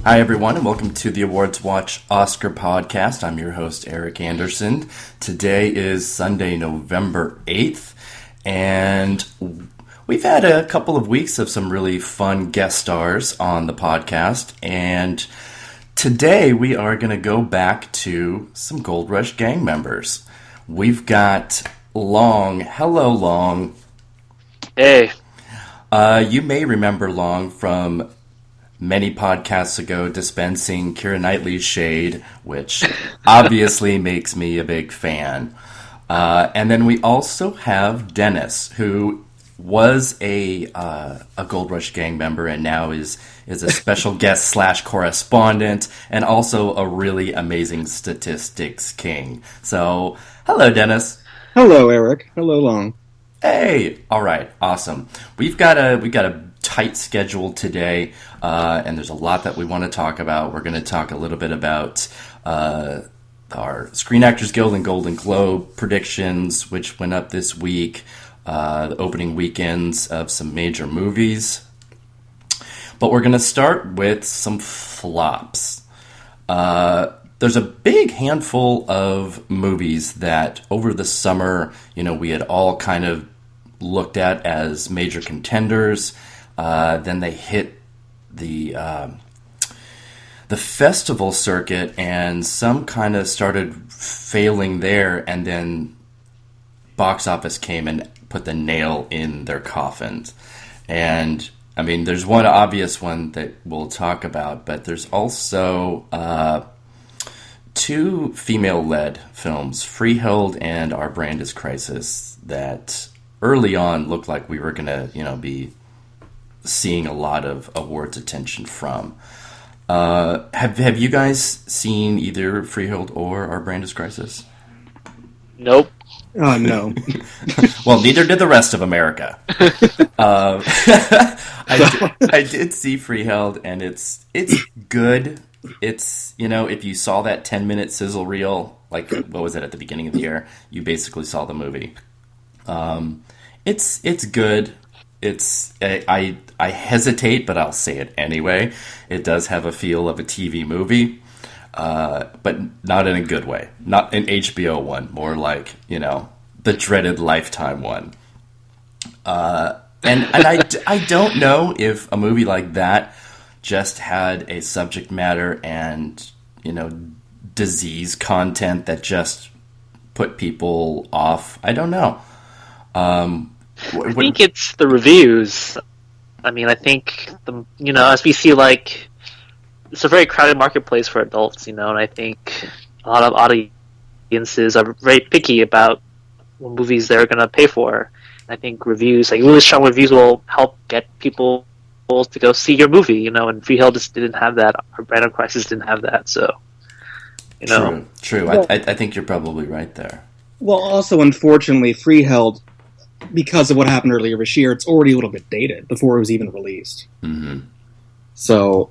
Hi, everyone, and welcome to the Awards Watch Oscar podcast. I'm your host, Eric Anderson. Today is Sunday, November 8th, and we've had a couple of weeks of some really fun guest stars on the podcast, and today we are going to go back to some Gold Rush gang members. We've got Long. Hello, Long. Hey. You may remember Long from many podcasts ago dispensing Keira Knightley's shade, which obviously makes me a big fan. And then we also have Dennis, who was a Gold Rush gang member and now is a special guest / correspondent and also a really amazing statistics king. So, hello, Dennis. Hello, Eric. Hello, Long. Hey, all right, awesome. We've got a tight schedule today, and there's a lot that we want to talk about. We're going to talk a little bit about our Screen Actors Guild and Golden Globe predictions, which went up this week, the opening weekends of some major movies. But we're going to start with some flops. There's a big handful of movies that over the summer, we had all kind of looked at as major contenders. Then they hit the festival circuit, and some kind of started failing there, and then box office came and put the nail in their coffins. And I mean, there's one obvious one that we'll talk about, but there's also two female-led films, Freeheld and Our Brand is Crisis, that early on looked like we were going to, be seeing a lot of awards attention from. Have you guys seen either Freeheld or Our Brand is Crisis? Nope. No. Well, neither did the rest of America. I did see Freeheld, and it's good. It's, if you saw that 10-minute sizzle reel, like, what was it, at the beginning of the year, you basically saw the movie. It's good. I hesitate, but I'll say it anyway. It does have a feel of a TV movie, but not in a good way. Not an HBO one, more like, the dreaded Lifetime one. And I don't know if a movie like that just had a subject matter and, disease content that just put people off. I don't know. I think it's the reviews. I mean, I think as we see, it's a very crowded marketplace for adults, and I think a lot of audiences are very picky about what movies they're going to pay for. I think reviews, really strong reviews, will help get people to go see your movie, and Freeheld just didn't have that. Our Brand of Crisis didn't have that, so, True. Well, I think you're probably right there. Well, also, unfortunately, Freeheld, because of what happened earlier this year, it's already a little bit dated before it was even released. Mm-hmm. So,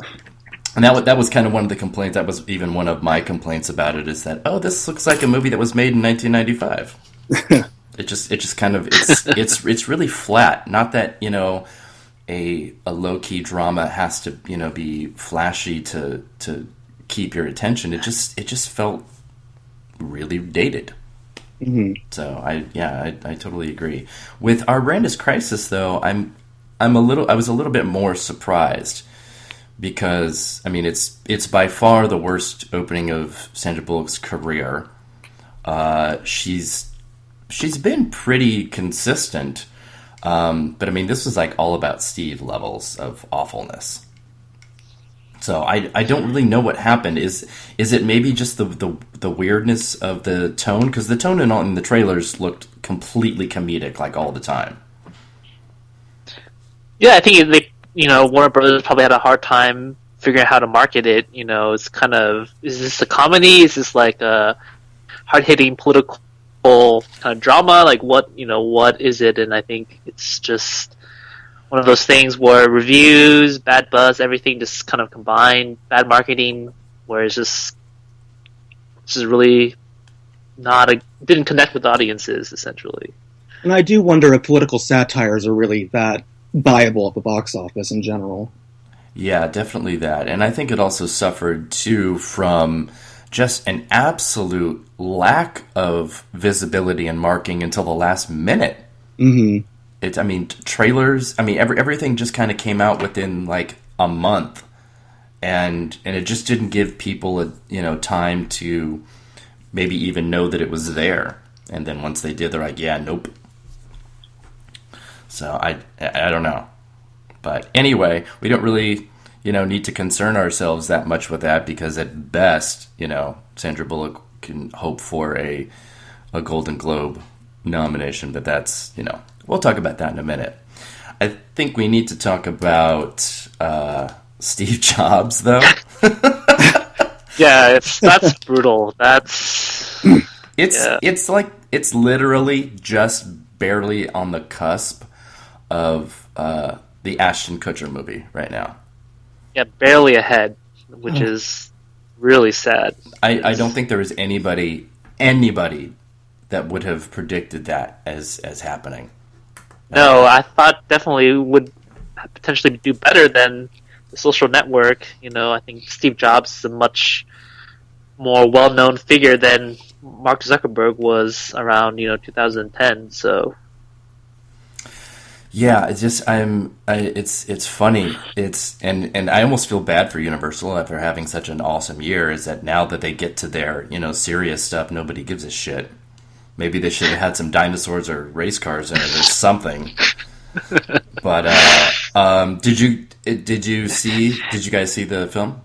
and that was kind of one of the complaints. That was even one of my complaints about it, is that, this looks like a movie that was made in 1995. It just kind of it's really flat. Not that a low key drama has to be flashy to keep your attention. It just felt really dated. Mm-hmm. So I totally agree. With Our Brand is Crisis, though, I was a little bit more surprised, because I mean it's by far the worst opening of Sandra Bullock's career. She's been pretty consistent, but I mean this was like All About Steve levels of awfulness. So I don't really know what happened. Is it maybe just the weirdness of the tone? Because the tone in the trailers looked completely comedic, like all the time. Yeah, I think Warner Brothers probably had a hard time figuring out how to market it. It's kind of, is this a comedy? Is this like a hard-hitting political kind of drama? Like what is it? And I think it's just one of those things where reviews, bad buzz, everything just kind of combined, bad marketing, where it's just really didn't connect with audiences, essentially. And I do wonder if political satires are really that viable at the box office in general. Yeah, definitely that. And I think it also suffered too from just an absolute lack of visibility and marking until the last minute. Hmm. I mean, trailers, I mean, everything just kind of came out within like a month. And it just didn't give people time to maybe even know that it was there. And then once they did, they're like, yeah, nope. So I don't know. But anyway, we don't really, need to concern ourselves that much with that because at best, Sandra Bullock can hope for a Golden Globe nomination. But that's, we'll talk about that in a minute. I think we need to talk about Steve Jobs, though. Yeah, that's brutal. That's It's literally just barely on the cusp of the Ashton Kutcher movie right now. Yeah, barely ahead, which is really sad. I don't think there was anybody that would have predicted that as happening. No, I thought definitely would potentially do better than The Social Network. I think Steve Jobs is a much more well-known figure than Mark Zuckerberg was around 2010. So yeah, it's just it's funny. And I almost feel bad for Universal after having such an awesome year. Is that now that they get to their serious stuff, nobody gives a shit. Maybe they should have had some dinosaurs or race cars in it or something. But did you guys see the film?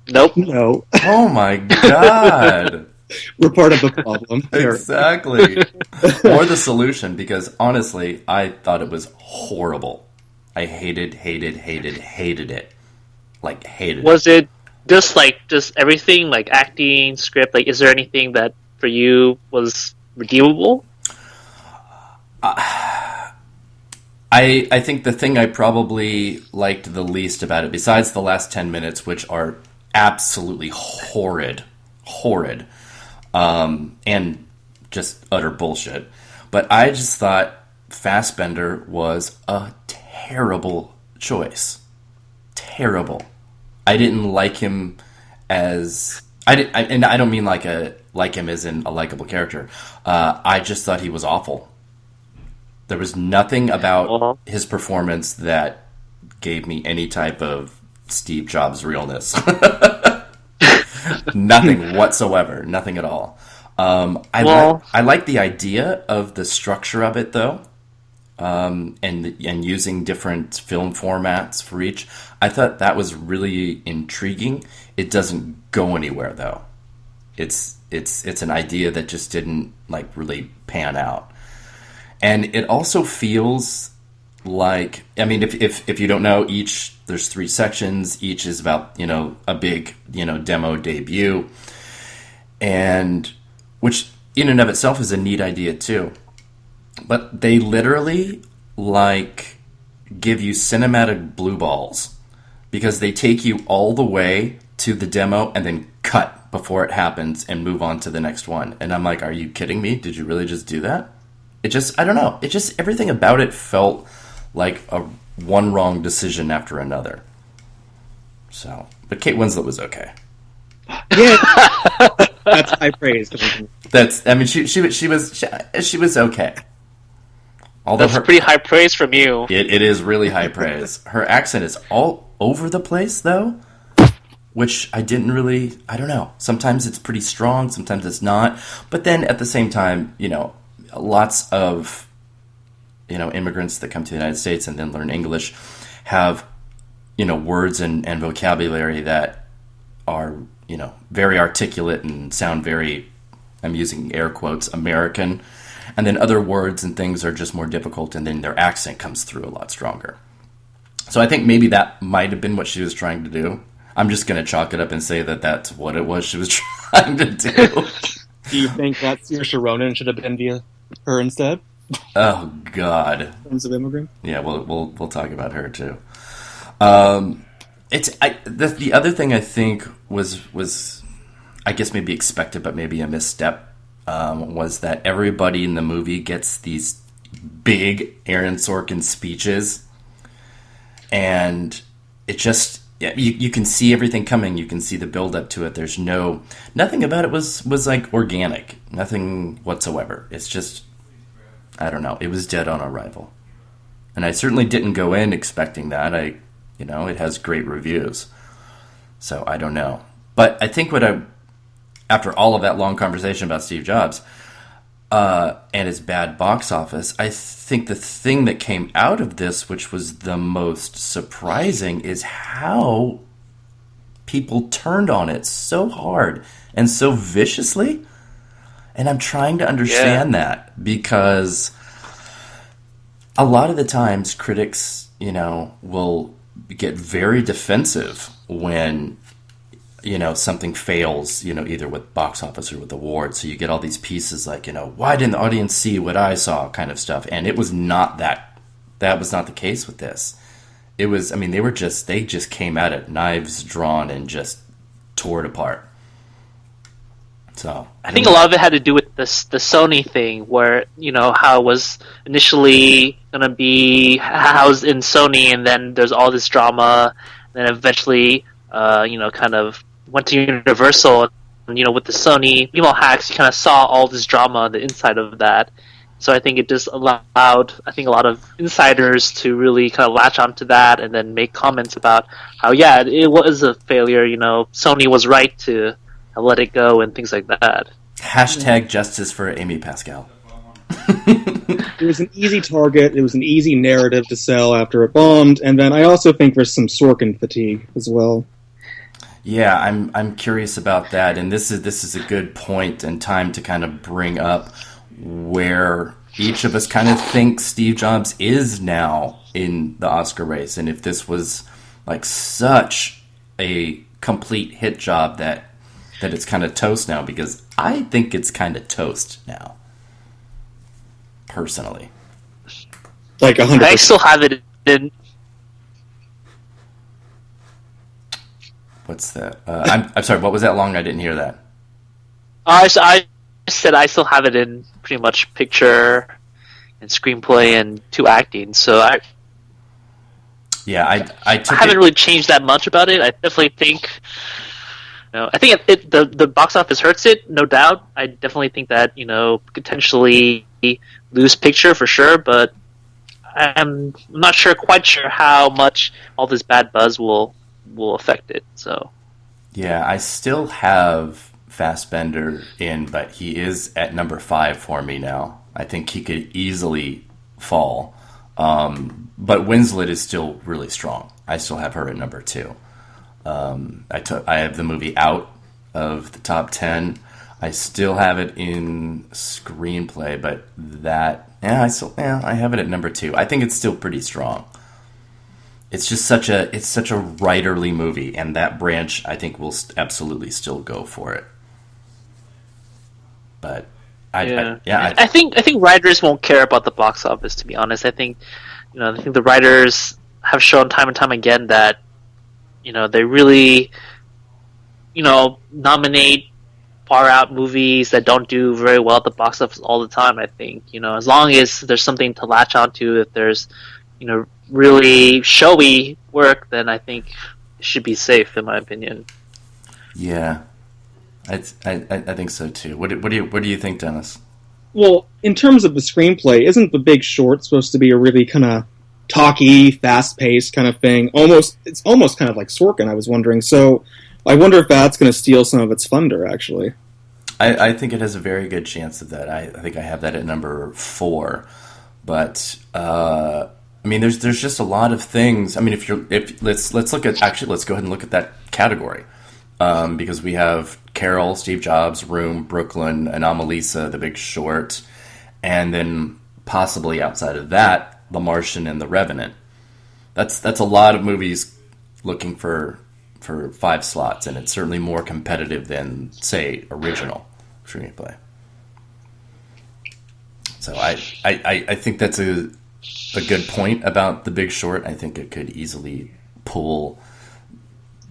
nope. No, Oh my god. we're part of the problem. Here. Exactly. Or the solution, because honestly, I thought it was horrible. I hated it. Like, hated it. Was it just everything, like acting, script? Like, is there anything that for you was redeemable? I think the thing I probably liked the least about it, besides the last 10 minutes, which are absolutely horrid, and just utter bullshit. But I just thought Fassbender was a terrible choice. Terrible. I didn't like him as and I don't mean like him as in a likable character. I just thought he was awful. There was nothing about his performance that gave me any type of Steve Jobs realness. Nothing whatsoever. Nothing at all. I like the idea of the structure of it, though, and using different film formats for each. I thought that was really intriguing. It doesn't go anywhere, though. It's an idea that just didn't really pan out. And it also feels like, I mean, if you don't know, there's 3 sections. Each is about, a big, demo debut. And which in and of itself is a neat idea too. But they literally give you cinematic blue balls because they take you all the way to the demo and then cut before it happens and move on to the next one. And I'm like, are you kidding me? Did you really just do that? I don't know. It just, everything about it felt like one wrong decision after another. So, but Kate Winslet was okay. Yeah, that's high praise. She was okay. Although That's pretty high praise from you. It is really high praise. Her accent is all over the place, though, which I don't know. Sometimes it's pretty strong, sometimes it's not. But then at the same time, lots of immigrants that come to the United States and then learn English have words and vocabulary that are very articulate and sound very, I'm using air quotes, American, and then other words and things are just more difficult, and then their accent comes through a lot stronger. So I think maybe that might have been what she was trying to do. I'm just going to chalk it up and say that that's what it was she was trying to do. Do you think that Saoirse Ronan should have been via her instead? Oh God! In terms of immigrant? Yeah, we'll talk about her too. The other thing I think was I guess maybe expected, but maybe a misstep, was that everybody in the movie gets these big Aaron Sorkin speeches, and it just, yeah, you can see everything coming. You can see the build up to it. There's nothing about it was like organic, nothing whatsoever. It's just, I don't know. It was dead on arrival, and I certainly didn't go in expecting that. It has great reviews, so I don't know. But I think after all of that long conversation about Steve Jobs and his bad box office, I think the thing that came out of this, which was the most surprising, is how people turned on it so hard and so viciously. And I'm trying to understand that, because a lot of the times critics, will get very defensive when something fails, either with box office or with awards. So you get all these pieces like, why didn't the audience see what I saw kind of stuff. And it was not that was not the case with this. It was, they just came at it, knives drawn, and just tore it apart. So I think a lot of it had to do with the Sony thing, where how it was initially going to be housed in Sony, and then there's all this drama, and then eventually kind of went to Universal, and with the Sony email hacks, you kind of saw all this drama on the inside of that. So I think it just allowed, a lot of insiders to really kind of latch onto that and then make comments about how, it was a failure. Sony was right to let it go and things like that. Hashtag justice for Amy Pascal. It was an easy target. It was an easy narrative to sell after it bombed. And then I also think there's some Sorkin fatigue as well. Yeah, I'm curious about that, and this is a good point and time to kind of bring up where each of us kind of thinks Steve Jobs is now in the Oscar race, and if this was like such a complete hit job that it's kind of toast now, because I think it's kind of toast now, personally. Like 100%. I still have it in. What's that? I'm sorry. What was that long? I didn't hear that. I said I still have it in pretty much picture and screenplay and 2 acting. So I haven't really changed that much about it. I definitely think. I think the box office hurts it, no doubt. I definitely think that potentially lose picture for sure, but I'm not quite sure how much all this bad buzz will affect it. So yeah, I still have Fassbender in, but he is at number 5 for me now. I think he could easily fall, but Winslet is still really strong. I still have her at number 2. I have the movie out of the top 10. I still have it in screenplay, but I have it at number 2. I think it's still pretty strong. It's just such a writerly movie, and that branch I think will absolutely still go for it. But I think writers won't care about the box office, to be honest. I think the writers have shown time and time again that they really nominate far out movies that don't do very well at the box office all the time. I think as long as there's something to latch onto, if there's really showy work, then I think it should be safe, in my opinion. Yeah, I think so too. What do you think, Dennis? Well, in terms of the screenplay, isn't The Big Short supposed to be a really kind of talky, fast-paced kind of thing? It's almost kind of like Sorkin, I was wondering. So I wonder if that's going to steal some of its thunder, actually. I think it has a very good chance of that. I think I have that at number 4. But there's just a lot of things. Let's go ahead and look at that category, because we have Carol, Steve Jobs, Room, Brooklyn, Anomalisa, The Big Short, and then possibly outside of that, The Martian and The Revenant. That's a lot of movies looking for 5 slots, and it's certainly more competitive than, say, original screenplay. So I think that's a good point about The Big Short. I think it could easily pull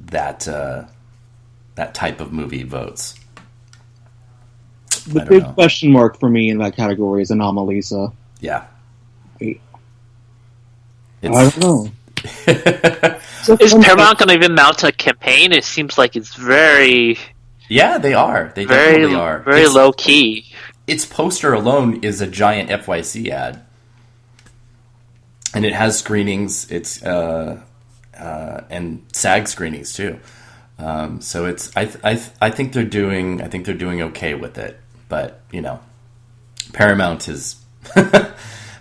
that type of movie votes. The big question mark for me in that category is Anomalisa. Yeah. I don't know. Is Paramount going to even mount a campaign? It seems like it's very... Yeah, they are. They definitely are. Very low key. Its poster alone is a giant FYC ad, and it has screenings. It's and SAG screenings too. So it's I think they're doing okay with it. But you know, Paramount is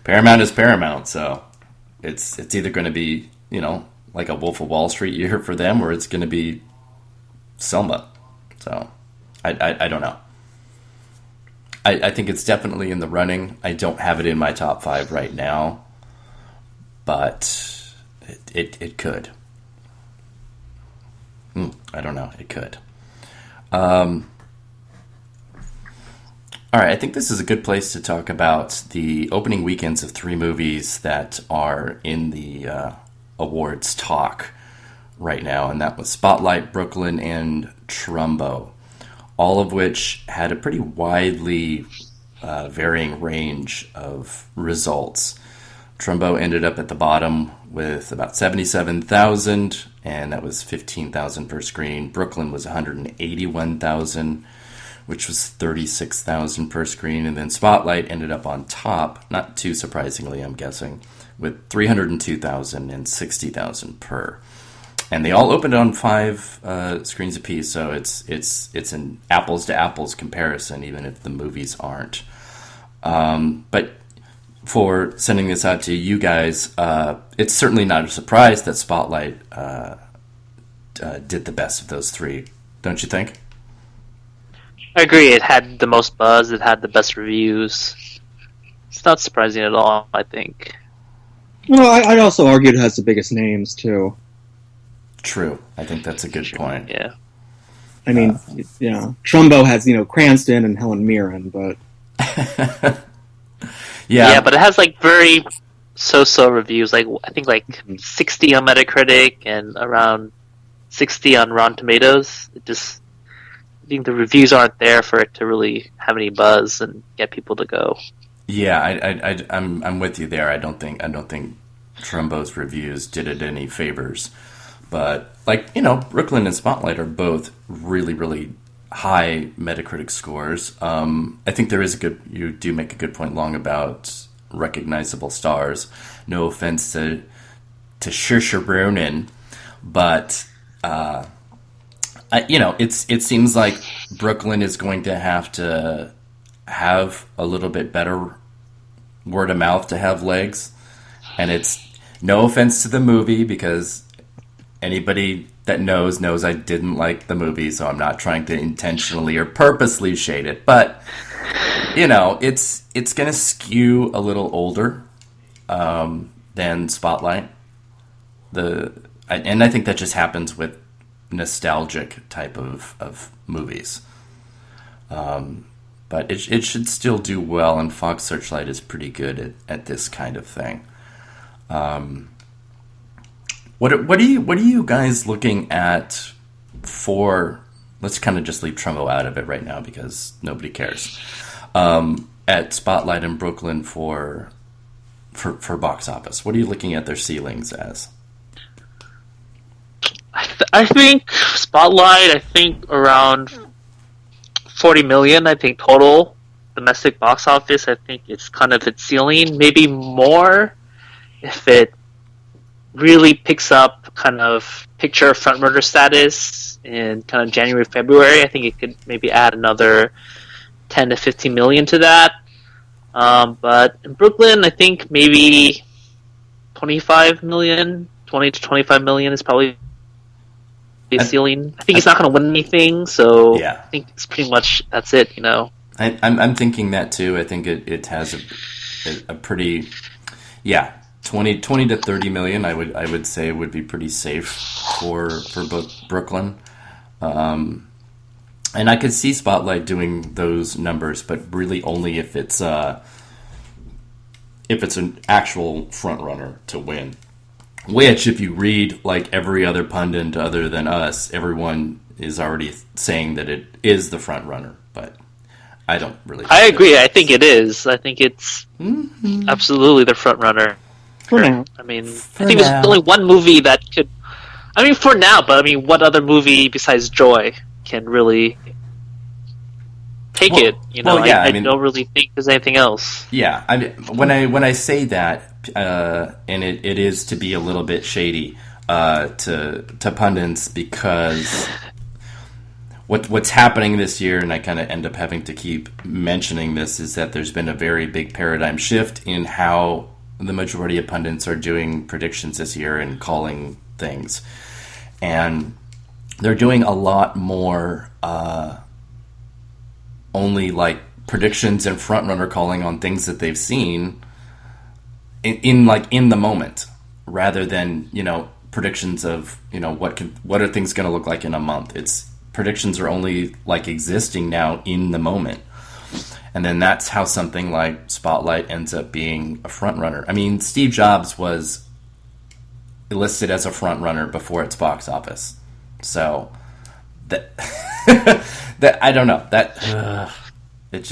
Paramount. So it's either going to be, you know, like a Wolf of Wall Street year for them, or it's going to be Selma. So I don't know. I think it's definitely in the running. I don't have it in my top 5 right now, but it could. I don't know. It could. All right. I think this is a good place to talk about the opening weekends of 3 movies that are in the awards talk right now, and that was Spotlight, Brooklyn, and Trumbo, all of which had a pretty widely varying range of results. Trumbo ended up at the bottom with about 77,000, and that was 15,000 per screen. Brooklyn was 181,000, which was 36,000 per screen, and then Spotlight ended up on top, not too surprisingly, I'm guessing, with 302,000 and 60,000 per. And they all opened on 5 screens apiece, so it's an apples to apples comparison, even if the movies aren't. But for sending this out to you guys, it's certainly not a surprise that Spotlight did the best of those 3, don't you think? I agree. It had the most buzz. It had the best reviews. It's not surprising at all, I think. Well, I'd also argue it has the biggest names, too. True. I think that's a good point. Yeah. I mean, Trumbo has, Cranston and Helen Mirren, but... Yeah, but it has, like, very so-so reviews. Like, I think, 60 on Metacritic and around 60 on Rotten Tomatoes. I think the reviews aren't there for it to really have any buzz and get people to go. Yeah, I'm with you there. I don't think Trumbo's reviews did it any favors. But, Brooklyn and Spotlight are both really, really high Metacritic scores. I think you do make a good point, Long, about recognizable stars. No offense to Saoirse Ronan, but, it seems like Brooklyn is going to have a little bit better word of mouth to have legs. And it's no offense to the movie, because anybody that knows I didn't like the movie, so I'm not trying to intentionally or purposely shade it. But, it's going to skew a little older than Spotlight. And I think that just happens with nostalgic type of movies. But it should still do well, and Fox Searchlight is pretty good at this kind of thing. What are you guys looking at for? Let's kind of just leave Trumbo out of it right now because nobody cares. At Spotlight and Brooklyn for box office, what are you looking at their ceilings as? I think Spotlight. I think around 40 million. I think total domestic box office. I think it's kind of its ceiling. Maybe more if it really picks up kind of picture frontrunner status in kind of January, February. I think it could maybe add another 10 to 15 million to that. But in Brooklyn, I think maybe 25 million, 20 to 25 million is probably the ceiling. I think it's not going to win anything, so yeah. I think it's pretty much that's it, I'm thinking that too. I think it has a pretty, 20 to 30 million, I would say would be pretty safe for Brooklyn. And I could see Spotlight doing those numbers, but really only if it's an actual front runner to win. Which, if you read like every other pundit other than us, everyone is already saying that it is the front runner. But I don't really. I agree. I think it is. I think it's absolutely the front runner. For now. I mean, For I think now. there's only one movie that could. I mean, for now, but I mean, what other movie besides Joy can really take Well- it? You know, well, yeah, I I mean- don't really think there's anything else. Yeah, I mean, when I say that, and it is to be a little bit shady to pundits, because what's happening this year, and I kind of end up having to keep mentioning this, is that there's been a very big paradigm shift in how the majority of pundits are doing predictions this year and calling things, and they're doing a lot more only like predictions and frontrunner calling on things that they've seen in the moment, rather than, you know, predictions of, you know, what are things going to look like in a month. It's predictions are only like existing now in the moment, and then that's how something like Spotlight ends up being a frontrunner. I mean, Steve Jobs was listed as a frontrunner before its box office, so that that I don't know, that it's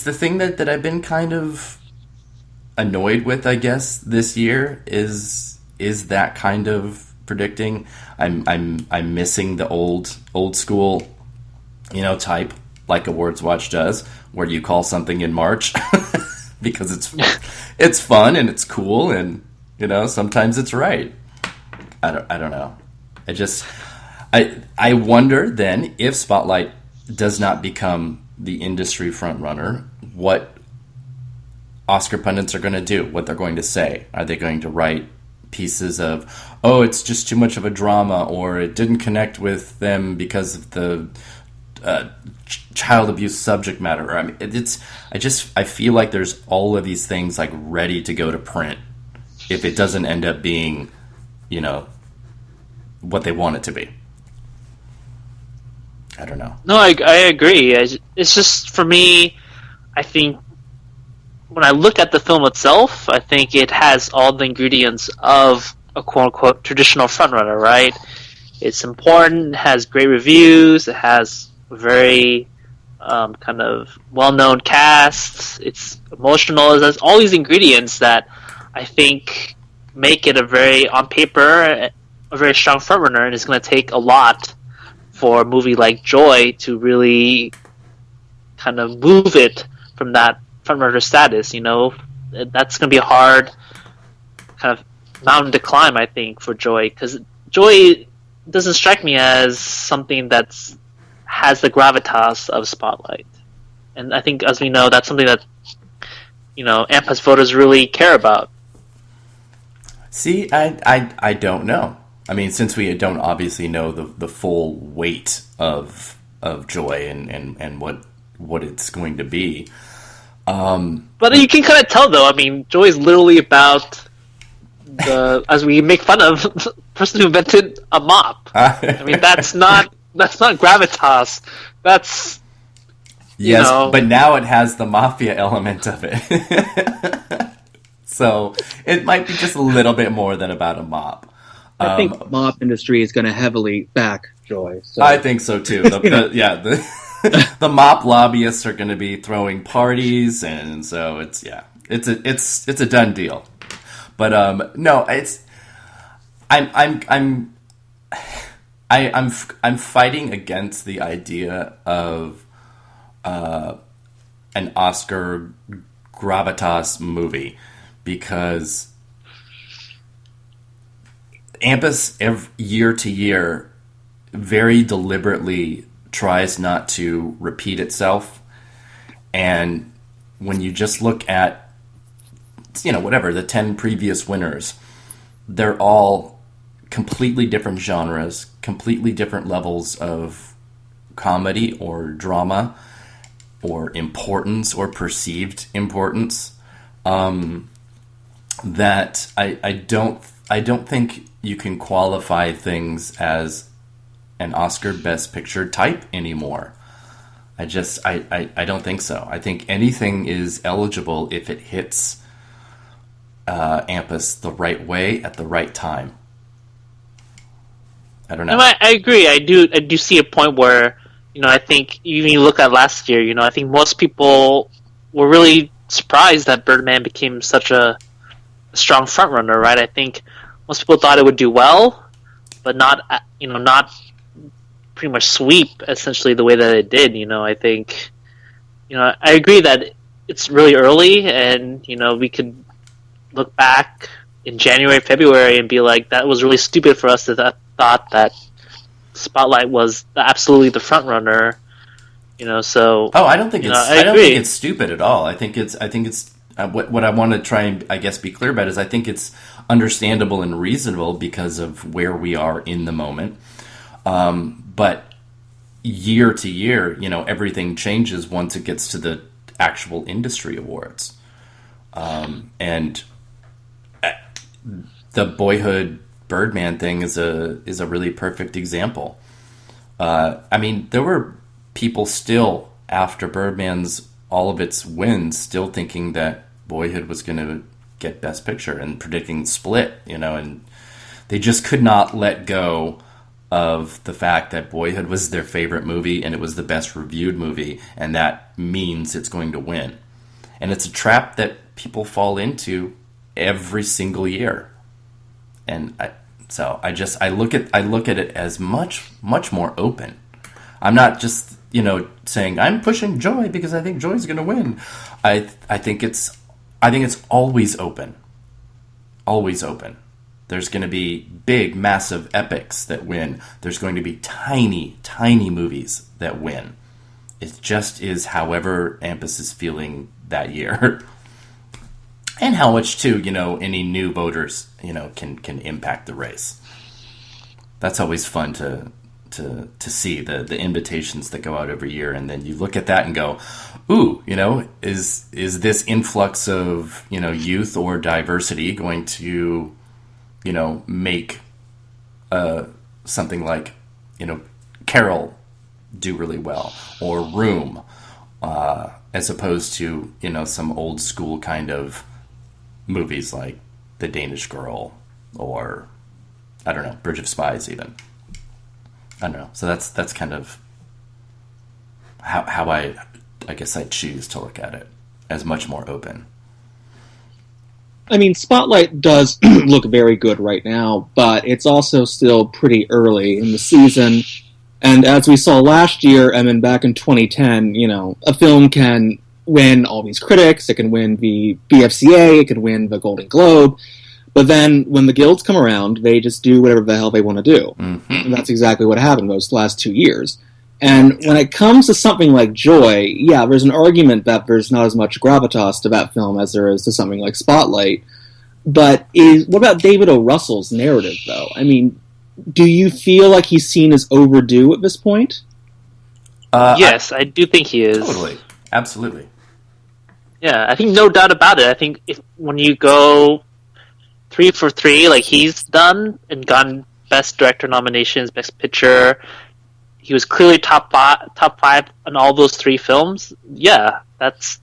the thing that I've been kind of annoyed with, I guess, this year is that kind of predicting. I'm missing the old school, you know, type like Awards Watch does, where you call something in March because it's fun and it's cool, and, you know, sometimes it's right. I don't know. I wonder then, if Spotlight does not become the industry frontrunner, what Oscar pundits are going to do, what they're going to say. Are they going to write pieces of, oh, it's just too much of a drama, or it didn't connect with them because of the child abuse subject matter? Or, I mean, I feel like there's all of these things like ready to go to print if it doesn't end up being, you know, what they want it to be. I don't know. No, I agree. It's just, for me, I think when I look at the film itself, I think it has all the ingredients of a quote-unquote traditional frontrunner, right? It's important, it has great reviews, it has a very kind of well-known cast, it's emotional, it has all these ingredients that I think make it on paper, a very strong frontrunner, and it's going to take a lot for a movie like Joy to really kind of move it from that frontrunner status. You know, that's going to be a hard kind of mountain to climb, I think, for Joy, because Joy doesn't strike me as something that's has the gravitas of Spotlight, and I think, as we know, that's something that, you know, AMPAS voters really care about. See, I don't know. I mean, since we don't obviously know the full weight of Joy and what it's going to be. But you can kind of tell, though. I mean, Joy is literally about as we make fun of, the person who invented a mop. I mean, that's not gravitas. That's, yes, you know, but now it has the mafia element of it. So it might be just a little bit more than about a mop. I think the mop industry is going to heavily back Joy. So. I think so too. The mop lobbyists are going to be throwing parties, and so it's a done deal. But no, I'm fighting against the idea of an Oscar gravitas movie, because AMPAS year to year very deliberately tries not to repeat itself, and when you just look at, you know, whatever, the 10 previous winners, they're all completely different genres, completely different levels of comedy or drama or importance or perceived importance, that I don't think you can qualify things as an Oscar Best Picture type anymore. I don't think so. I think anything is eligible if it hits AMPAS the right way at the right time. I don't know. No, I agree. I do see a point where, you know, I think even you look at last year, you know, I think most people were really surprised that Birdman became such a a strong front runner, right? I think most people thought it would do well, but not pretty much sweep essentially the way that it did. I think, I agree that it's really early, and we could look back in January, February, and be like, that was really stupid for us to thought that Spotlight was absolutely the front runner. So. Oh, I don't think I don't agree. think it's stupid at all. I think it's what I want to try and I guess be clear about is I think it's understandable and reasonable because of where we are in the moment. But year to year, everything changes once it gets to the actual industry awards. And the Boyhood Birdman thing is a really perfect example. I mean, there were people still after Birdman's all of its wins still thinking that Boyhood was going to get Best Picture and predicting Split, and they just could not let go of the fact that Boyhood was their favorite movie and it was the best reviewed movie, and that means it's going to win. And it's a trap that people fall into every single year. And I look at it as much more open. I'm not just saying I'm pushing Joy because I think Joy's going to win. I think it's always open. Always open. There's going to be big, massive epics that win. There's going to be tiny, tiny movies that win. It just is however Ampus is feeling that year. And how much, too, any new voters, can impact the race. That's always fun to see, the invitations that go out every year. And then you look at that and go, ooh, is this influx of, youth or diversity going to, make something like, Carol do really well, or Room, as opposed to, some old school kind of movies like The Danish Girl or, I don't know, Bridge of Spies even. I don't know. So that's kind of how I guess I choose to look at it, as much more open. I mean, Spotlight does look very good right now, but it's also still pretty early in the season. And as we saw last year, I mean, back in 2010, a film can win all these critics, it can win the BFCA, it can win the Golden Globe, but then when the guilds come around, they just do whatever the hell they want to do. Mm-hmm. And that's exactly what happened those last 2 years. And when it comes to something like Joy, yeah, there's an argument that there's not as much gravitas to that film as there is to something like Spotlight. But what about David O. Russell's narrative, though? I mean, do you feel like he's seen as overdue at this point? Yes, I do think he is. Totally. Absolutely. Yeah, I think no doubt about it. I think when you go 3 for 3, like he's done and gotten Best Director nominations, Best Picture, he was clearly top five on all those 3 films. Yeah, that's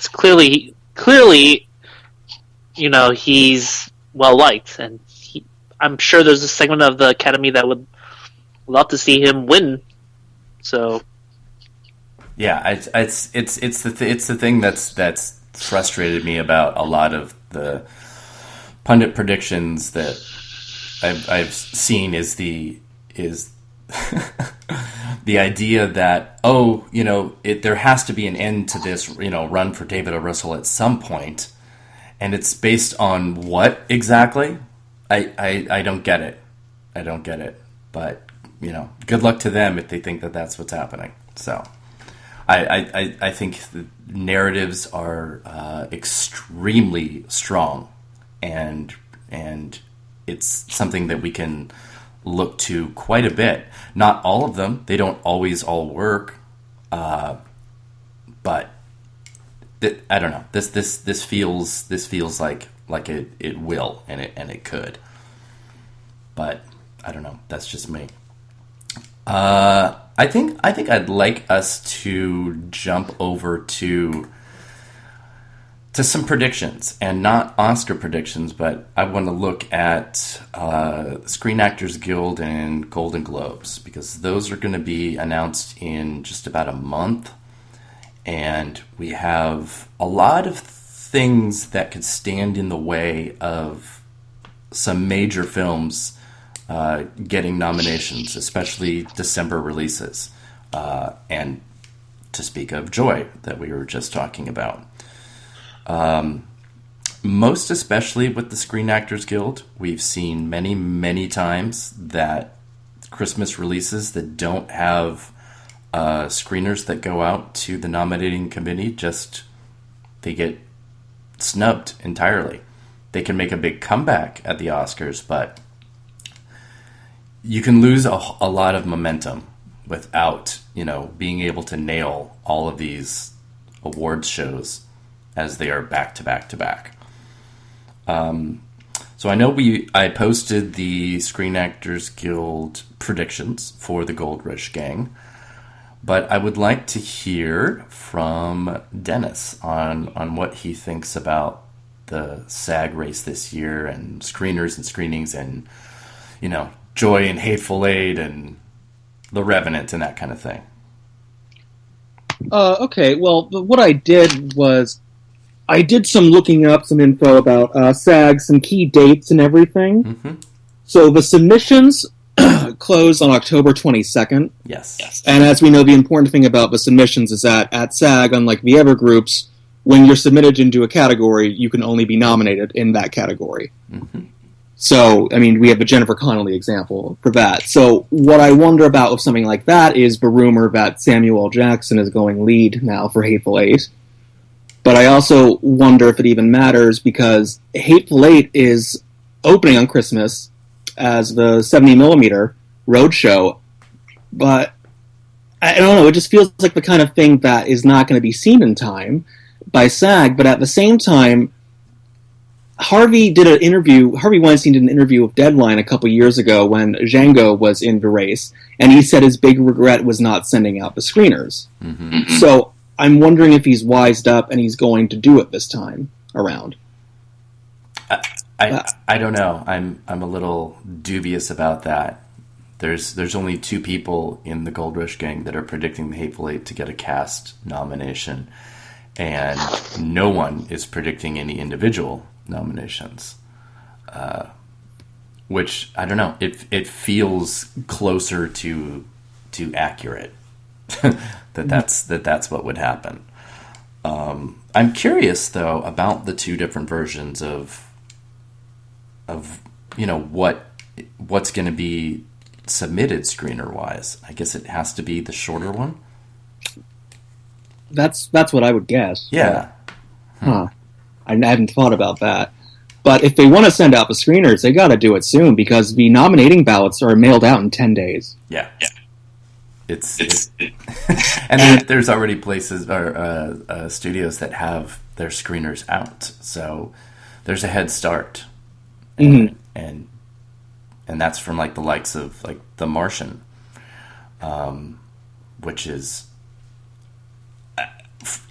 clearly, he's well liked, and I'm sure there's a segment of the Academy that would love to see him win. So. Yeah, it's the thing that's frustrated me about a lot of the pundit predictions that I've seen is the idea that there has to be an end to this run for David O. Russell at some point, and it's based on what exactly? I don't get it. I don't get it. But good luck to them if they think that that's what's happening. So. I think the narratives are extremely strong, and it's something that we can look to quite a bit. Not all of them; they don't always all work, but I don't know. This feels like it will, and it could, but I don't know. That's just me. I think I'd like us to jump over to some predictions, and not Oscar predictions, but I want to look at Screen Actors Guild and Golden Globes, because those are going to be announced in just about a month, and we have a lot of things that could stand in the way of some major films getting nominations, especially December releases, and to speak of Joy that we were just talking about. Most especially with the Screen Actors Guild, we've seen many, many times that Christmas releases that don't have screeners that go out to the nominating committee, they get snubbed entirely. They can make a big comeback at the Oscars, but you can lose a lot of momentum without, being able to nail all of these awards shows as they are back to back to back. So I know I posted the Screen Actors Guild predictions for the Gold Rush Gang, but I would like to hear from Dennis on what he thinks about the SAG race this year and screeners and screenings and, Joy and Hateful Eight and The Revenant and that kind of thing. Okay, well, what I did was I did some looking up, some info about SAG, some key dates and everything. Mm-hmm. So the submissions close on October 22nd. Yes. And as we know, the important thing about the submissions is that at SAG, unlike the other groups, when you're submitted into a category, you can only be nominated in that category. Mm-hmm. So, we have the Jennifer Connelly example for that. So what I wonder about with something like that is the rumor that Samuel L. Jackson is going lead now for Hateful Eight. But I also wonder if it even matters because Hateful Eight is opening on Christmas as the 70mm roadshow. But I don't know, it just feels like the kind of thing that is not going to be seen in time by SAG. But at the same time, Harvey Weinstein did an interview with Deadline a couple years ago when Django was in the race, and he said his big regret was not sending out the screeners. Mm-hmm. So I'm wondering if he's wised up and he's going to do it this time around. I don't know. I'm a little dubious about that. There's only two people in the Gold Rush Gang that are predicting the Hateful Eight to get a cast nomination, and no one is predicting any individual nominations, which I don't know. It feels closer to accurate that's what would happen. I'm curious though about the two different versions of what's going to be submitted screener wise. I guess it has to be the shorter one. That's what I would guess. Yeah. I hadn't thought about that. But if they want to send out the screeners, they got to do it soon because the nominating ballots are mailed out in 10 days. Yeah. It's and there's already places or studios that have their screeners out, so there's a head start, and that's from like the likes of like The Martian, which is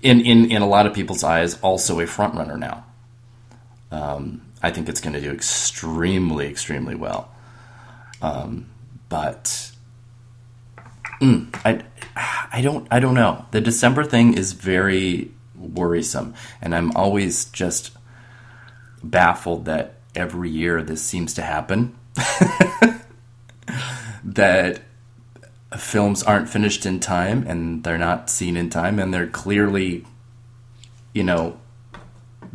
in a lot of people's eyes also a front runner now. I think it's going to do extremely well, but. I don't know. The December thing is very worrisome, and I'm always just baffled that every year this seems to happen. That films aren't finished in time, and they're not seen in time, and they're clearly, the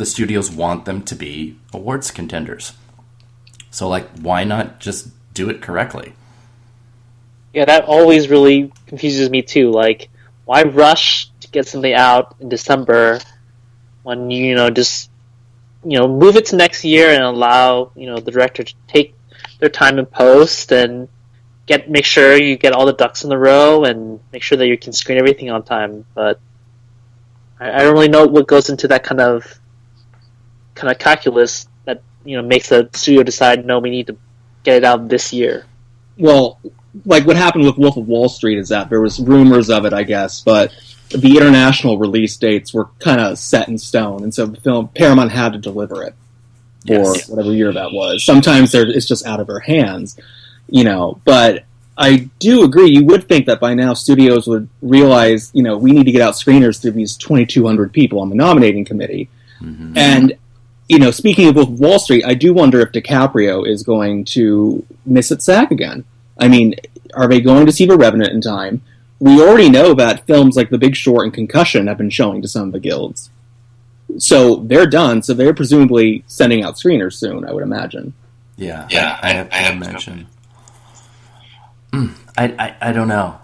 studios want them to be awards contenders. So, why not just do it correctly? Yeah, that always really confuses me too. Why rush to get something out in December when just move it to next year and allow the director to take their time in post and make sure you get all the ducks in the row and make sure that you can screen everything on time. But I don't really know what goes into that kind of calculus that makes the studio decide no, we need to get it out this year. Well, what happened with Wolf of Wall Street is that there was rumors of it, I guess, but the international release dates were kind of set in stone, and so the film Paramount had to deliver it for whatever year that was. Sometimes it's just out of their hands, But I do agree. You would think that by now studios would realize, we need to get out screeners through these 2,200 people on the nominating committee. And, speaking of Wall Street, I do wonder if DiCaprio is going to miss at SAG again. I mean, are they going to see The Revenant in time? We already know that films like The Big Short and Concussion have been showing to some of the guilds. So they're done, so they're presumably sending out screeners soon, I would imagine. Yeah, I have to mention. I don't know.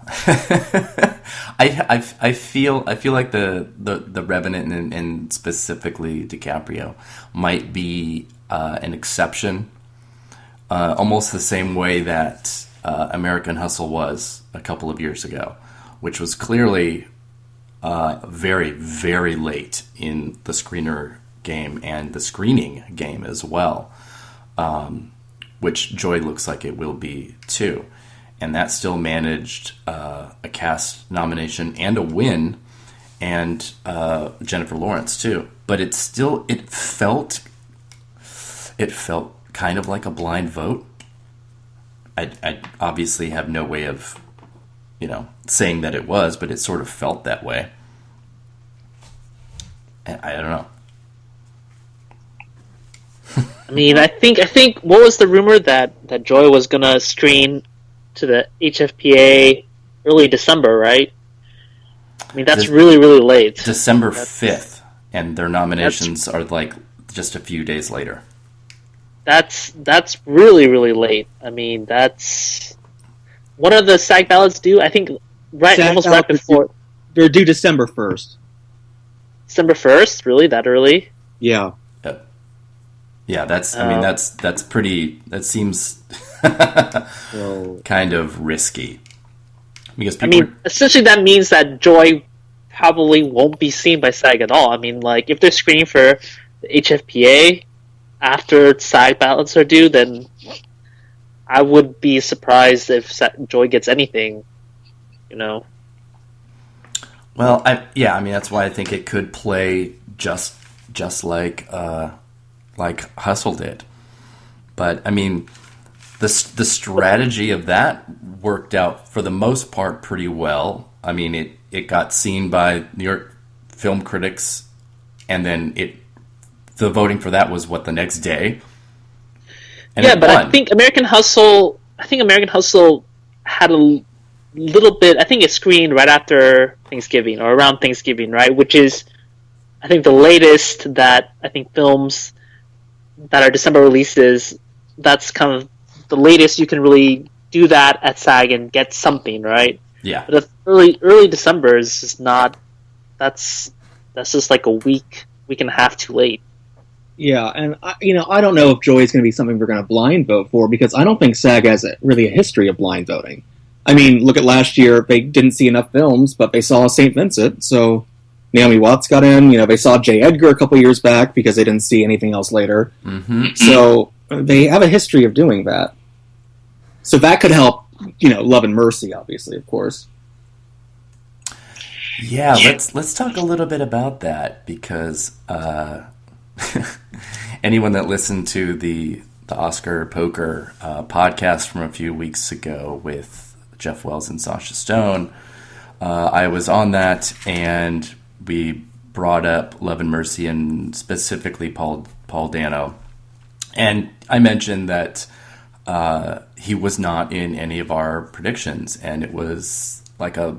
I feel like the Revenant and specifically DiCaprio might be an exception, almost the same way that American Hustle was a couple of years ago, which was clearly very, very late in the screener game and the screening game as well, which Joy looks like it will be too. And that still managed a cast nomination and a win, and Jennifer Lawrence too. But it felt kind of like a blind vote. I obviously have no way of, saying that it was, but it sort of felt that way. And I don't know. I mean, I think what was the rumor that Joy was gonna screen to the HFPA early December, right? I mean, that's really, really late. December 5th, and their nominations are like just a few days later. That's really, really late. I mean, that's... What are the SAG ballots due? I think almost right before... They're due December 1st. December 1st? Really? That early? Yeah. Yeah, that's pretty... That seems kind of risky. Because essentially that means that Joy probably won't be seen by SAG at all. I mean, like, if they're screening for the HFPA after SAG ballots are due, then I would be surprised if Joy gets anything, Well, that's why I think it could play just like Hustle did. But, I mean, the strategy of that worked out, for the most part, pretty well. I mean, it got seen by New York film critics, and then the voting for that was, the next day? And but won. I think American Hustle had a little bit... I think it screened right after Thanksgiving, or around Thanksgiving, right? Which is, I think, the latest that I think films that are December releases, that's kind of the latest you can really do that at SAG and get something, right? Yeah. But early December is just not... That's just like a week and a half too late. Yeah, and I don't know if Joy is going to be something we're going to blind vote for, because I don't think SAG has really a history of blind voting. I mean, look at last year; they didn't see enough films, but they saw St. Vincent, so Naomi Watts got in. They saw J. Edgar a couple years back because they didn't see anything else later. Mm-hmm. So they have a history of doing that. So that could help, Love and Mercy, obviously, of course. Yeah, let's talk a little bit about that, because anyone that listened to the Oscar Poker podcast from a few weeks ago with Jeff Wells and Sasha Stone, I was on that, and we brought up Love and Mercy, and specifically Paul Dano, and I mentioned that he was not in any of our predictions, and it was like a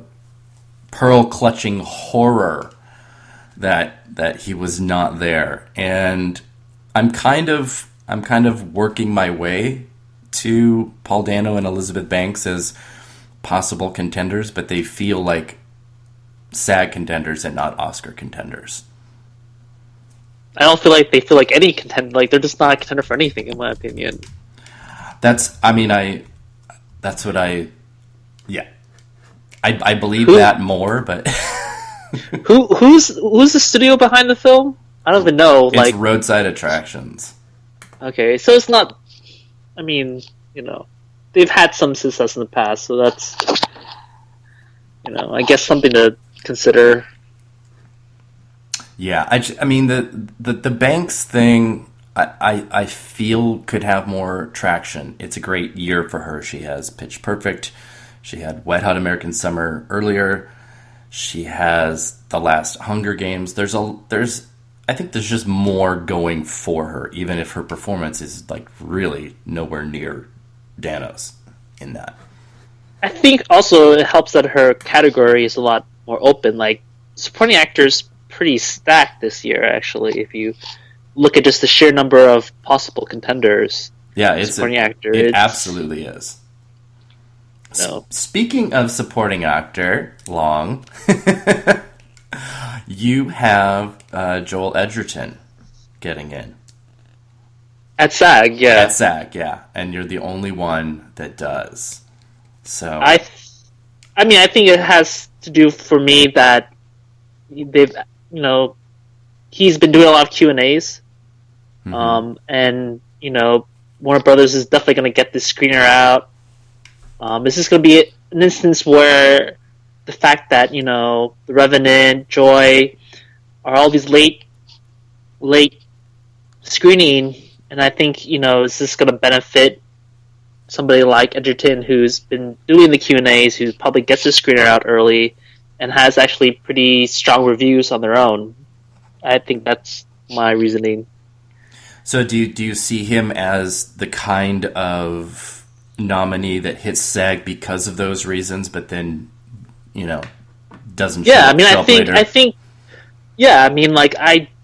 pearl-clutching horror that he was not there. And I'm kind of working my way to Paul Dano and Elizabeth Banks as possible contenders, but they feel like SAG contenders and not Oscar contenders. I don't feel like they feel like any contender. Like, they're just not a contender for anything, in my opinion. I believe that more, but who's the studio behind the film? I don't even know. It's Roadside Attractions. Okay, so it's not... I mean, they've had some success in the past, so that's, I guess something to consider. Yeah, I mean, the Banks thing, I feel could have more traction. It's a great year for her. She has Pitch Perfect. She had Wet Hot American Summer earlier. She has The Last Hunger Games. There's I think there's just more going for her, even if her performance is like really nowhere near Dano's in that. I think also it helps that her category is a lot more open. Like, supporting actor's pretty stacked this year, actually, if you look at just the sheer number of possible contenders. Yeah, it's supporting actor. It absolutely is. No. Speaking of supporting actor, Long, you have Joel Edgerton getting in. At SAG, yeah. At SAG, yeah. And you're the only one that does. So I think it has to do for me that they've, he's been doing a lot of Q&As. Mm-hmm. And, Warner Brothers is definitely going to get this screener out. This is going to be an instance where the fact that, The Revenant, Joy, are all these late screening, and I think, is this going to benefit somebody like Edgerton, who's been doing the Q&As, who probably gets the screener out early, and has actually pretty strong reviews on their own. I think that's my reasoning. So do you see him as the kind of nominee that hits SAG because of those reasons, but then, doesn't show up later? I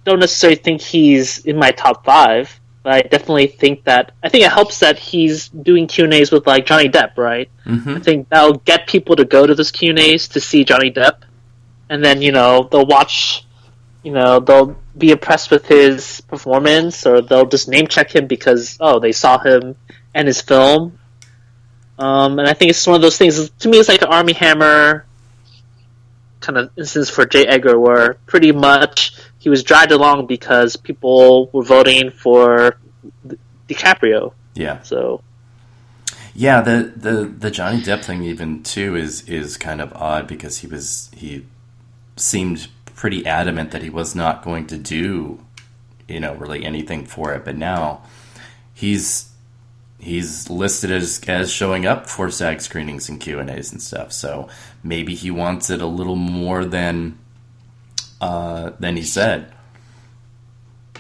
don't necessarily think he's in my top 5, but I definitely think it helps that he's doing Q&As with, like, Johnny Depp, right? Mm-hmm. I think that'll get people to go to those Q&As to see Johnny Depp, and then, they'll watch, they'll be impressed with his performance, or they'll just name check him because, they saw him and his film. And I think it's one of those things, to me, it's like an Armie Hammer kind of instance for J. Edgar, where pretty much he was dragged along because people were voting for DiCaprio. Yeah. So. Yeah, the Johnny Depp thing even too is kind of odd because he seemed pretty adamant that he was not going to do, really anything for it, but now he's listed as showing up for SAG screenings and Q&As and stuff. So maybe he wants it a little more than he said.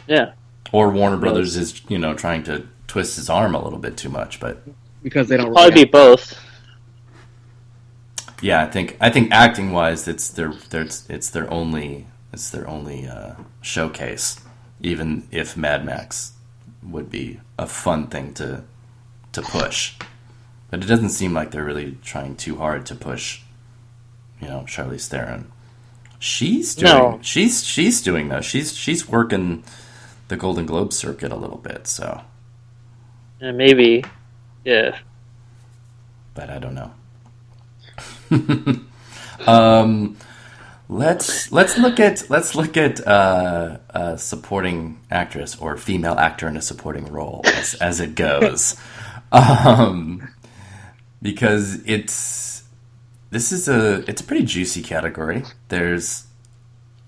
Yeah. Or Warner Brothers is, trying to twist his arm a little bit too much, but because they don't probably be both. Yeah, I think acting wise, it's their only showcase. Even if Mad Max would be a fun thing to push, but it doesn't seem like they're really trying too hard to push. Charlize Theron. She's doing though. She's working the Golden Globe circuit a little bit. So Yeah, maybe. Yeah. But I don't know. Let's look at a supporting actress or female actor in a supporting role as it goes, because it's a pretty juicy category. There's,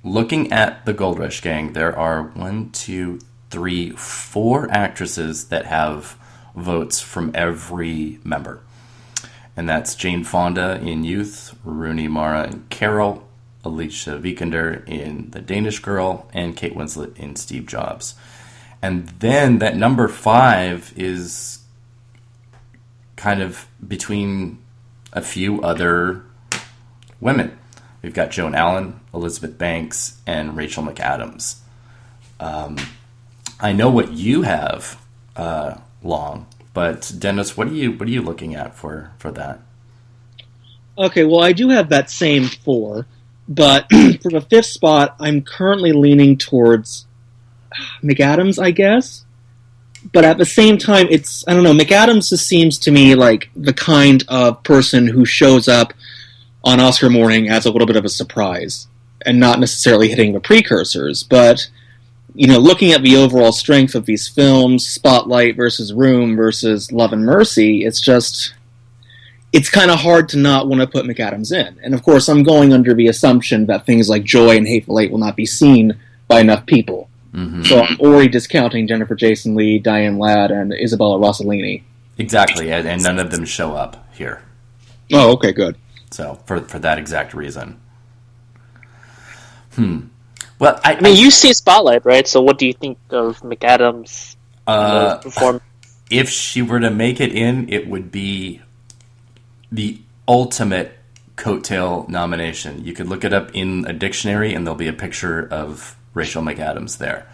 looking at the Gold Rush gang, there are 1, 2, 3, 4 actresses that have votes from every member. And that's Jane Fonda in Youth, Rooney Mara in Carol, Alicia Vikander in The Danish Girl, and Kate Winslet in Steve Jobs. And then that number 5 is kind of between a few other women. We've got Joan Allen, Elizabeth Banks, and Rachel McAdams. I know what you have, Long, but Dennis, what are you looking at for that? Okay, well, I do have that same 4, but for the 5th spot, I'm currently leaning towards McAdams, I guess. But at the same time, I don't know, McAdams just seems to me like the kind of person who shows up on Oscar morning as a little bit of a surprise, and not necessarily hitting the precursors, but looking at the overall strength of these films, Spotlight versus Room versus Love and Mercy, it's kind of hard to not want to put McAdams in. And of course, I'm going under the assumption that things like Joy and Hateful Eight will not be seen by enough people. Mm-hmm. So I'm already discounting Jennifer Jason Leigh, Diane Ladd, and Isabella Rossellini. Exactly, and none of them show up here. Oh, okay, good. So for that exact reason. Well, I mean, you've seen Spotlight, right? So what do you think of McAdams' performance? if she were to make it in, it would be the ultimate coattail nomination. You could look it up in a dictionary, and there'll be a picture of Rachel McAdams there,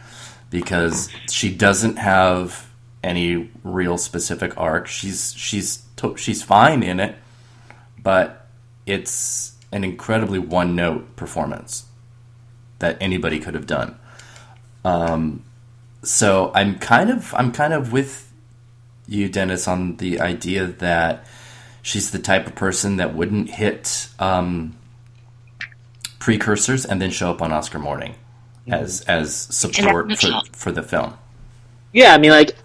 because she doesn't have any real specific arc. She's fine in it, but it's an incredibly one-note performance that anybody could have done. So I'm kind of with you, Dennis, on the idea that she's the type of person that wouldn't hit precursors and then show up on Oscar morning as support for the film. Yeah, I mean, like,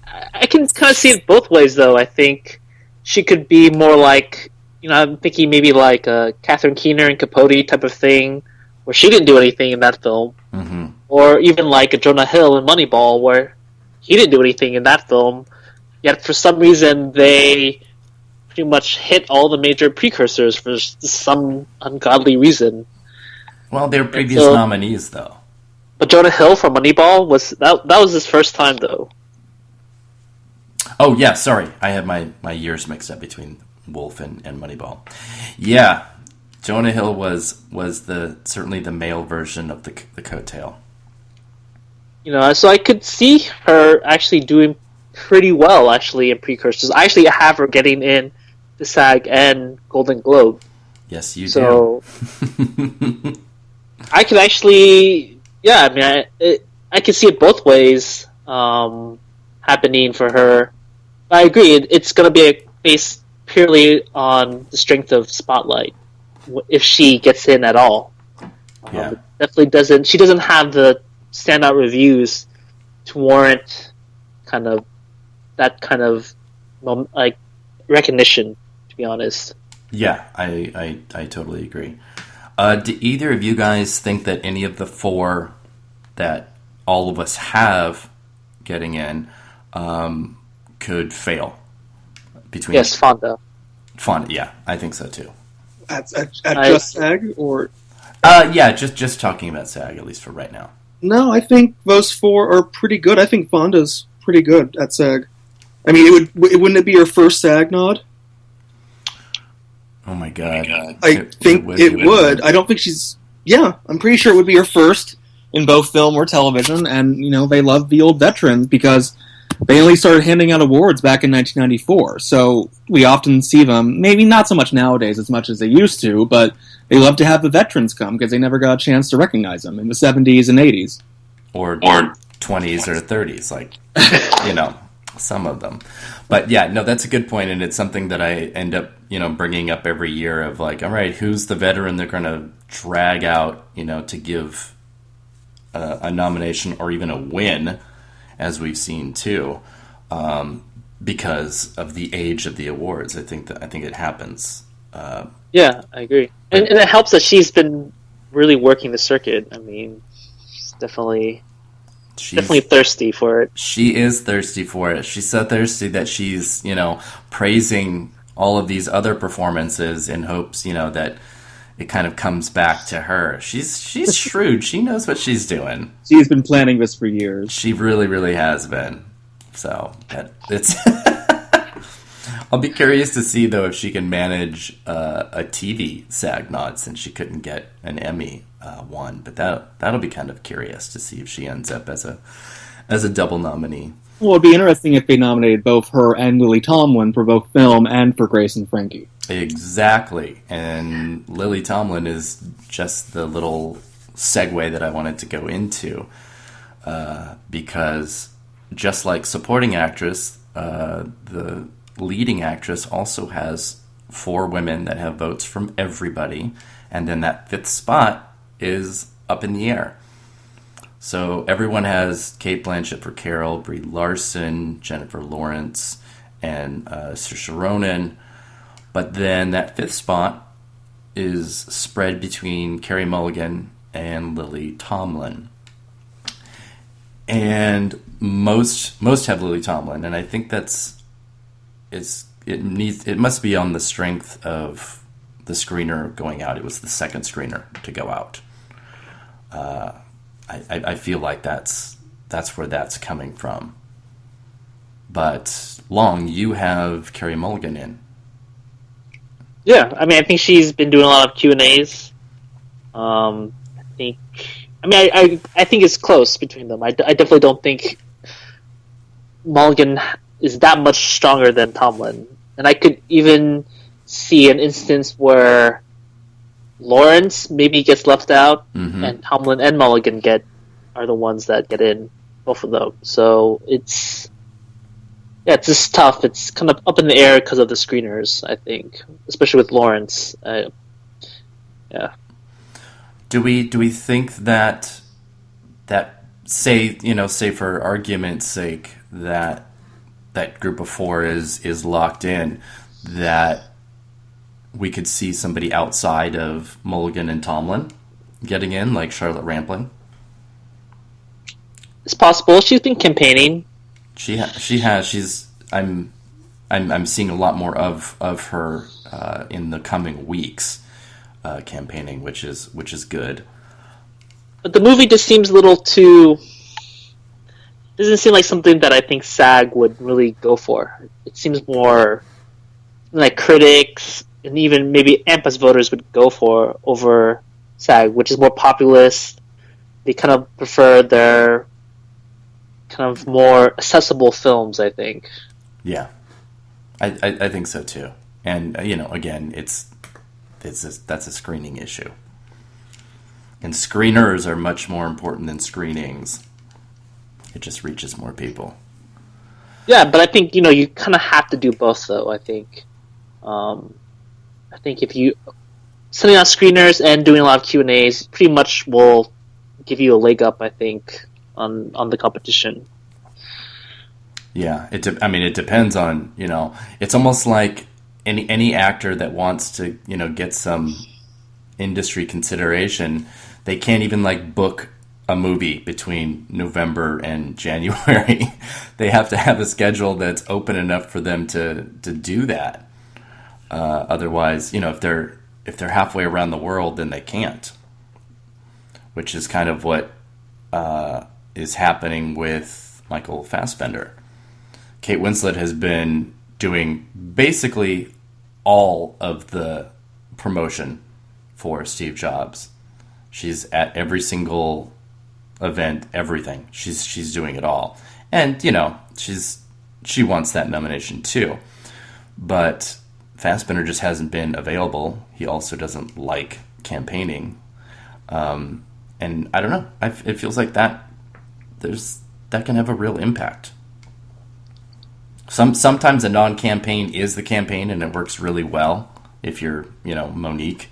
I can kind of see it both ways, though. I think she could be more like, I'm thinking maybe like a Catherine Keener and Capote type of thing, where she didn't do anything in that film. Mm-hmm. Or even like a Jonah Hill in Moneyball, where he didn't do anything in that film, yet for some reason they pretty much hit all the major precursors for some ungodly reason. Well, they were previous nominees, though. But Jonah Hill for Moneyball that was his first time, though. Oh yeah, sorry, I had my years mixed up between Wolf and Moneyball. Yeah, Jonah Hill was certainly the male version of the coattail. So I could see her actually doing pretty well actually in precursors. I actually have her getting in the SAG and Golden Globe. Yes, you do. So I could actually, I mean, I could see it both ways happening for her. I agree. It's going to be based purely on the strength of Spotlight if she gets in at all. Yeah. Definitely doesn't. She doesn't have the standout reviews to warrant that kind of like recognition, to be honest. Yeah, I totally agree. Do either of you guys think that any of the four that all of us have getting in could fail? Yes, Fonda. Yeah, I think so too. At just SAG or? Yeah, just talking about SAG, at least for right now. No, I think those four are pretty good. I think Fonda's pretty good at SAG. I mean, wouldn't it be her first SAG nod? Oh my god! I think it would. I don't think she's. Yeah, I'm pretty sure it would be her first in both film or television. And they love the old veterans because they only started handing out awards back in 1994. So we often see them. Maybe not so much nowadays as much as they used to, but they love to have the veterans come because they never got a chance to recognize them in the 70s and 80s. Or 20s or 30s, like, some of them. But yeah, no, that's a good point, and it's something that I end up, bringing up every year of like, all right, who's the veteran they're going to drag out, to give a nomination or even a win, as we've seen too, because of the age of the awards. I think it happens. Yeah, I agree. And it helps that she's been really working the circuit. I mean, she's definitely thirsty for it. She is thirsty for it. She's so thirsty that she's, praising all of these other performances in hopes, that it kind of comes back to her. She's shrewd. She knows what she's doing. She's been planning this for years. She really, really has been. So it's. I'll be curious to see, though, if she can manage a TV SAG nod, since she couldn't get an Emmy one. But that'll be kind of curious to see if she ends up as a double nominee. Well, it'd be interesting if they nominated both her and Lily Tomlin for both film and for Grace and Frankie. Exactly. And Lily Tomlin is just the little segue that I wanted to go into, because just like supporting actress, the leading actress also has 4 women that have votes from everybody, and then that 5th spot is up in the air. So everyone has Cate Blanchett for Carol, Brie Larson, Jennifer Lawrence, and Saoirse Ronan, but then that 5th spot is spread between Carey Mulligan and Lily Tomlin. And most have Lily Tomlin, and I think it must be on the strength of the screener going out. It was the second screener to go out. I feel like that's where that's coming from. But Long, you have Carey Mulligan in. Yeah, I mean, I think she's been doing a lot of Q&As. I think it's close between them. I definitely don't think Mulligan is that much stronger than Tomlin. And I could even see an instance where Lawrence maybe gets left out, and Tomlin and Mulligan are the ones that get in, both of them. So it's just tough. It's kind of up in the air because of the screeners, I think, especially with Lawrence. Yeah. Do we think that say for argument's sake that group of four is locked in, that we could see somebody outside of Mulligan and Tomlin getting in, like Charlotte Rampling? It's possible. She's been campaigning. She has. I'm seeing a lot more of her in the coming weeks, campaigning, which is good. But the movie just seems a little too. Doesn't seem like something that I think SAG would really go for. It seems more like critics and even maybe AMPAS voters would go for over SAG, which is more populist. They kind of prefer their kind of more accessible films, I think. Yeah, I think so too. And again, that's a screening issue, and screeners are much more important than screenings. It just reaches more people. Yeah, but I think you kind of have to do both, though. I think if you sending out screeners and doing a lot of Q&As, pretty much will give you a leg up, I think, on the competition. Yeah, it depends on, it's almost like any actor that wants to, get some industry consideration, they can't even book a movie between November and January. They have to have a schedule that's open enough for them to do that. Otherwise, if they're halfway around the world, then they can't. Which is kind of what is happening with Michael Fassbender. Kate Winslet has been doing basically all of the promotion for Steve Jobs. She's at every single event, everything. She's doing it all. And, she wants that nomination too. But Fassbender just hasn't been available. He also doesn't like campaigning. And I don't know. It feels like that can have a real impact. Sometimes a non-campaign is the campaign, and it works really well if you're, Monique.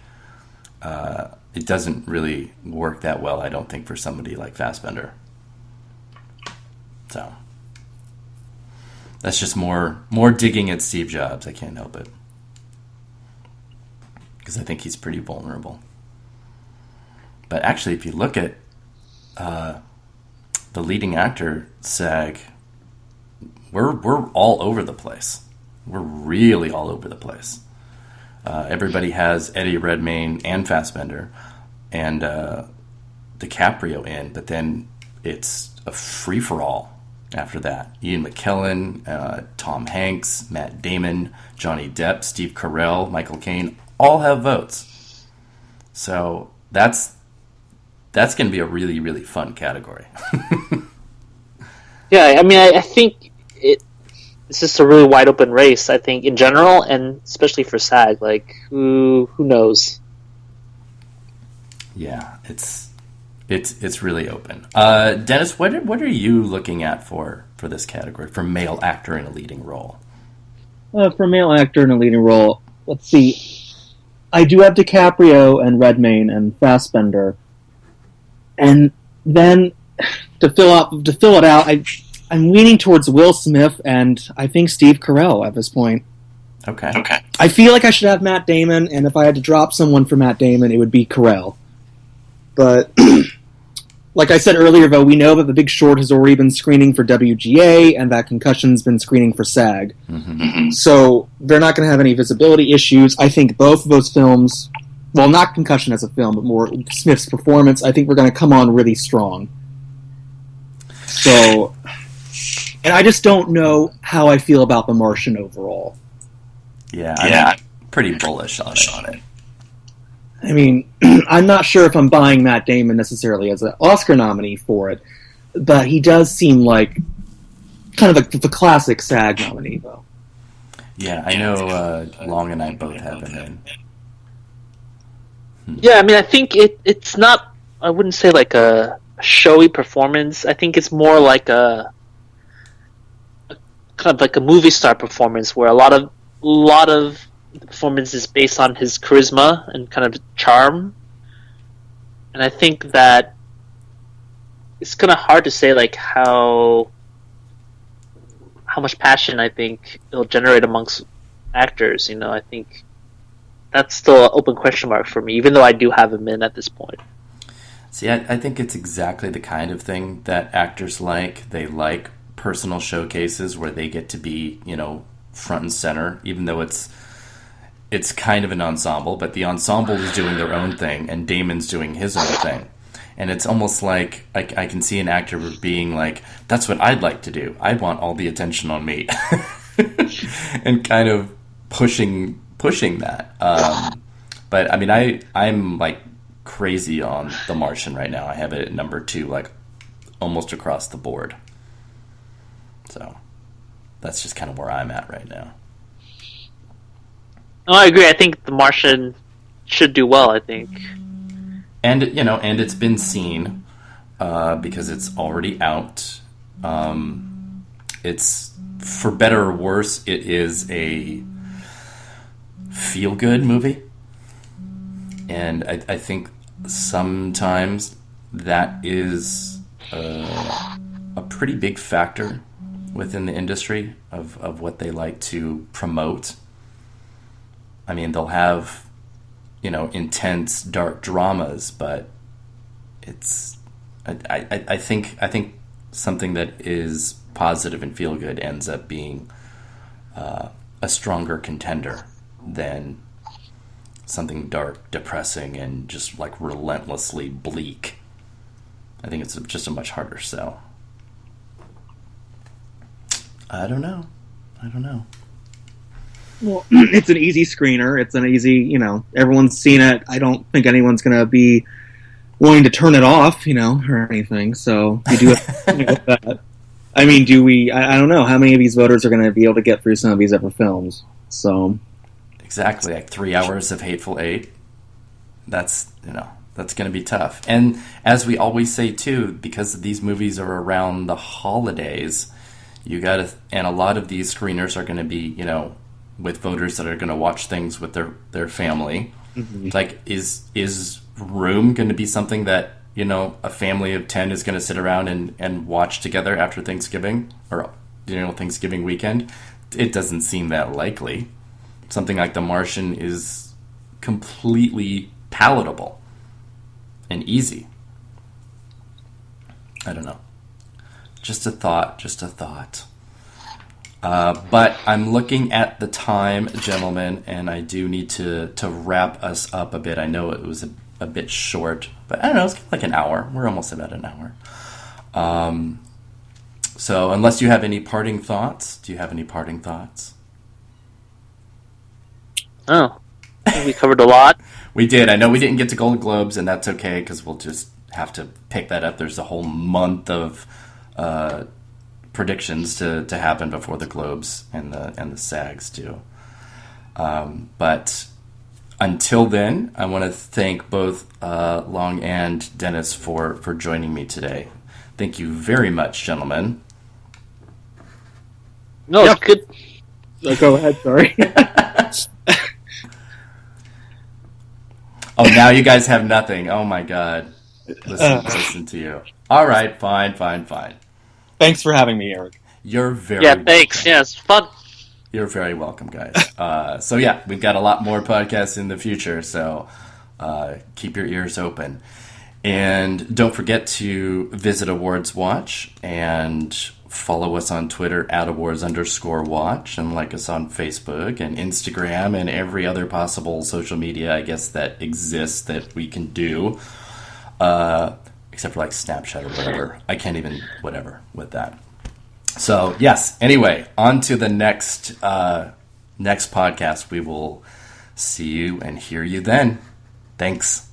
It doesn't really work that well, I don't think, for somebody like Fassbender. So that's just more digging at Steve Jobs. I can't help it, because I think he's pretty vulnerable. But actually, if you look at the leading actor SAG, we're all over the place. We're really all over the place. Everybody has Eddie Redmayne and Fassbender and DiCaprio in, but then it's a free-for-all after that. Ian McKellen, Tom Hanks, Matt Damon, Johnny Depp, Steve Carell, Michael Caine, all have votes. So that's going to be a really, really fun category. Yeah, I mean, I think it's just a really wide open race, I think, in general, and especially for SAG. Who knows? Yeah, it's really open. Dennis, what are you looking at for this category, for male actor in a leading role? For male actor in a leading role, let's see. I do have DiCaprio and Redmayne and Fassbender, and then to fill it out, I'm leaning towards Will Smith and I think Steve Carell at this point. Okay. I feel like I should have Matt Damon, and if I had to drop someone for Matt Damon, it would be Carell. But like I said earlier, though, we know that The Big Short has already been screening for WGA and that Concussion's been screening for SAG. Mm-hmm. So they're not going to have any visibility issues. I think both of those films well, not Concussion as a film, but more Smith's performance, I think we're going to come on really strong. So, and I just don't know how I feel about The Martian overall. Yeah, I'm pretty bullish on it. I mean, I'm not sure if I'm buying Matt Damon necessarily as an Oscar nominee for it, but he does seem like kind of the classic SAG nominee, though. Yeah, I know Long and I both have him in. Yeah, I mean, I think it's not, I wouldn't say like a showy performance. I think it's more like a kind of like a movie star performance where a lot of the performance is based on his charisma and kind of charm. And I think that it's kind of hard to say like how much passion I think it'll generate amongst actors. You know, I think that's still an open question mark for me, even though I do have him in at this point. See, I think it's exactly the kind of thing that actors like. They like personal showcases where they get to be, you know, front and center, even though it's kind of an ensemble, but the ensemble is doing their own thing and Damon's doing his own thing. And it's almost like I can see an actor being like, that's what I'd like to do. I want all the attention on me. And kind of pushing that. But I mean, I'm like crazy on The Martian right now. I have it at number 2, like almost across the board. So that's just kind of where I'm at right now. No, I agree. I think The Martian should do well, I think. And, you know, and it's been seen because it's already out. It's, for better or worse, it is a feel-good movie. And I think sometimes that is a pretty big factor within the industry of what they like to promote. I mean, they'll have, you know, intense, dark dramas, but it's, I think something that is positive and feel good ends up being a stronger contender than something dark, depressing, and just like relentlessly bleak. I think it's just a much harder sell. I don't know. Well, it's an easy screener. It's an easy, you know, everyone's seen it. I don't think anyone's going to be wanting to turn it off, you know, or anything. So you do have to think about that. I mean, I don't know how many of these voters are going to be able to get through some of these other films. So exactly, like 3 hours of Hateful Eight. That's, you know, that's going to be tough. And as we always say too, because these movies are around the holidays, and a lot of these screeners are going to be, you know, with voters that are going to watch things with their family. Mm-hmm. Like, is Room going to be something that, you know, a family of 10 is going to sit around and watch together after Thanksgiving or, you know, Thanksgiving weekend? It doesn't seem that likely. Something like The Martian is completely palatable and easy. I don't know. Just a thought. But I'm looking at the time, gentlemen, and I do need to wrap us up a bit. I know it was a bit short, but I don't know, it's like an hour. We're almost about an hour. So unless you have any parting thoughts, do you have any parting thoughts? Oh, we covered a lot. We did. I know we didn't get to Golden Globes, and that's okay because we'll just have to pick that up. There's a whole month of predictions to happen before the Globes and the SAGs do. But until then, I want to thank both Long and Dennis for joining me today. Thank you very much, gentlemen. No, it's good. Go ahead, sorry. Oh, now you guys have nothing. Oh my God. Listen to you. All right, fine. Thanks for having me, Eric. You're very welcome. Thanks. Yeah, it's fun. You're very welcome, guys. So yeah, we've got a lot more podcasts in the future, so keep your ears open. And don't forget to visit Awards Watch and follow us on Twitter @awards_watch, and like us on Facebook and Instagram and every other possible social media, I guess, that exists that we can do. Except for like Snapchat or whatever. I can't even whatever with that. So yes, anyway, on to the next podcast. We will see you and hear you then. Thanks.